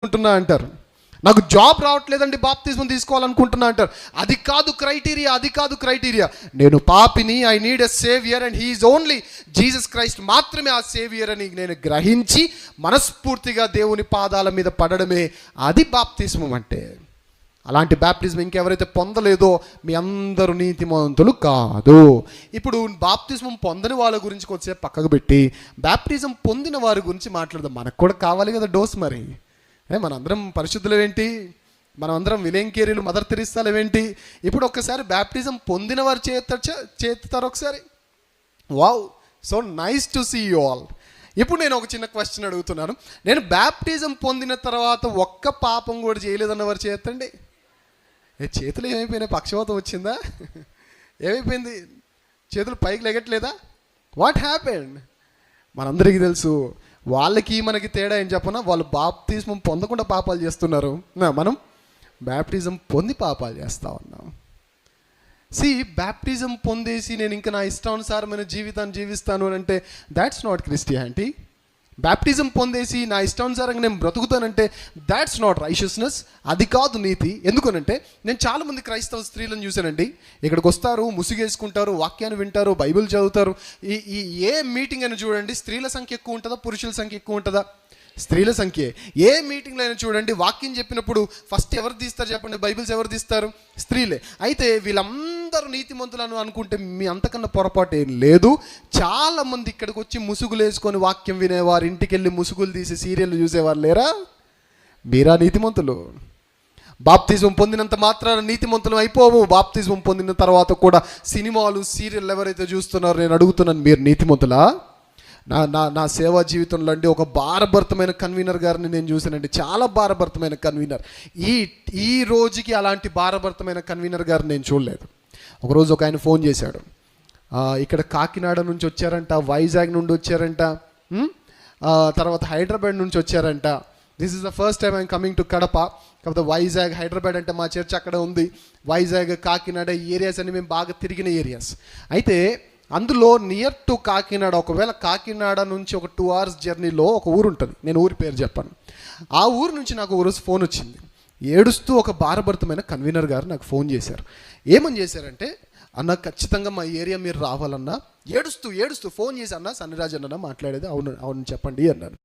అనుకుంటున్నా అంటారు. నాకు జాబ్ రావట్లేదండి, బాప్తిజం తీసుకోవాలనుకుంటున్నా అంటారు. అది కాదు క్రైటీరియా, అది కాదు క్రైటీరియా. నేను పాపిని, I need a saviour and he is only Jesus Christ మాత్రమే ఆ సేవియర్ అని నేను గ్రహించి మనస్ఫూర్తిగా దేవుని పాదాల మీద పడడమే అది బాప్తిజం అంటే. అలాంటి బాప్టిజం ఇంకెవరైతే పొందలేదో మీ అందరూ నీతిమంతులు కాదు. ఇప్పుడు బాప్తిజం పొందని వాళ్ళ గురించి కొంచెంసేపు పక్కకు పెట్టి బాప్టిజం పొందిన వారి గురించి మాట్లాడదాం. మనకు కూడా కావాలి కదా డోస్. మరి మనందరం పరిశుద్ధులు ఏంటి, మనమందరం విలేంకేరీలు, మదర్ తెరీసాలు ఏంటి? ఇప్పుడు ఒక్కసారి బాప్టిజం పొందిన వారు చేస్తారు ఒకసారి. Wow, so nice to see you all. ఇప్పుడు నేను ఒక చిన్న క్వశ్చన్ అడుగుతున్నాను. నేను బాప్టిజం పొందిన తర్వాత ఒక్క పాపం కూడా చేయలేదన్న వారు చేస్తండి. చేతులు ఏమైపోయినాయి? పక్షవాతం వచ్చిందా? ఏమైపోయింది? చేతులు పైకి లెగట్లేదా? What happened? మనందరికీ తెలుసు. వాళ్ళకి మనకి తేడా ఏం చెప్పనా? వాళ్ళు బాప్తిజం పొందకుండా పాపాలు చేస్తున్నారు, మనం బాప్టిజం పొంది పాపాలు చేస్తూ ఉన్నాం. బాప్టిజం పొందేసి నేను ఇంకా నా ఇష్టానుసారమైన జీవితాన్ని జీవిస్తాను అని అంటే దాట్స్ నాట్ క్రిస్టియానిటీ. బాప్టిజం పొందేసి నా ఇష్టానుసారంగా నేను బ్రతుకుతానంటే దాట్స్ నాట్ రైషియస్నెస్. అది కాదు నీతి. ఎందుకనంటే నేను చాలామంది క్రైస్తవ స్త్రీలను చూశానండి. ఇక్కడికి వస్తారు, ముసుగేసుకుంటారు, వాక్యాన్ని వింటారు, బైబిల్ చదువుతారు. ఈ ఏ మీటింగ్ అయినా చూడండి, స్త్రీల సంఖ్య ఎక్కువ ఉంటుందా, పురుషుల సంఖ్య ఎక్కువ ఉంటుందా? స్త్రీల సంఖ్య. ఏ మీటింగ్లో అయినా చూడండి, వాక్యం చెప్పినప్పుడు ఫస్ట్ ఎవరు తీస్తారు చెప్పండి? బైబిల్స్ ఎవరు తీస్తారు? స్త్రీలే. అయితే వీళ్ళందరూ నీతిమంతులను అనుకుంటే మీ అంతకన్నా పొరపాటు ఏం లేదు. చాలామంది ఇక్కడికి వచ్చి ముసుగులు వేసుకొని వాక్యం వినేవారు, ఇంటికి వెళ్ళి ముసుగులు తీసి సీరియల్ చూసేవారు లేరా? మీరా నీతిమంతులు? బాప్తిజం పొందినంత మాత్రాన నీతిమంతులు అయిపోవు. బాప్తిజం పొందిన తర్వాత కూడా సినిమాలు, సీరియల్ ఎవరైతే చూస్తున్నారో నేను అడుగుతున్నాను, మీరు నీతిమంతులా? నా సేవా జీవితంలో అండి ఒక భారభరితమైన కన్వీనర్ గారిని నేను చూశానండి. చాలా భారభరితమైన కన్వీనర్. ఈ రోజుకి అలాంటి భారభరితమైన కన్వీనర్ గారిని నేను చూడలేదు. ఒకరోజు ఒక ఆయన ఫోన్ చేశాడు. ఇక్కడ కాకినాడ నుంచి వచ్చారంట, వైజాగ్ నుండి వచ్చారంట, తర్వాత హైదరాబాద్ నుంచి వచ్చారంట. This is the first time I'm coming to Kadapa. కాకపోతే వైజాగ్, హైదరాబాద్ అంటే మా చర్చ్ అక్కడ ఉంది. వైజాగ్, కాకినాడ ఈ ఏరియాస్ అన్ని మేము బాగా తిరిగిన ఏరియాస్. అయితే అందులో నియర్ టు కాకినాడ, ఒకవేళ కాకినాడ నుంచి ఒక 2 hours జర్నీలో ఒక ఊరు ఉంటుంది. నేను ఊరి పేరు చెప్పాను. ఆ ఊరు నుంచి నాకు ఒక రోజు ఫోన్ వచ్చింది. ఏడుస్తూ ఒక భారభరితమైన కన్వీనర్ గారు నాకు ఫోన్ చేశారు. ఏమని చేశారంటే, అన్న ఖచ్చితంగా మా ఏరియా మీరు రావాలన్నా, ఏడుస్తూ ఫోన్ చేసి, అన్న సన్నిరాజ్ అన్న మాట్లాడేది. అవును చెప్పండి అన్నాను.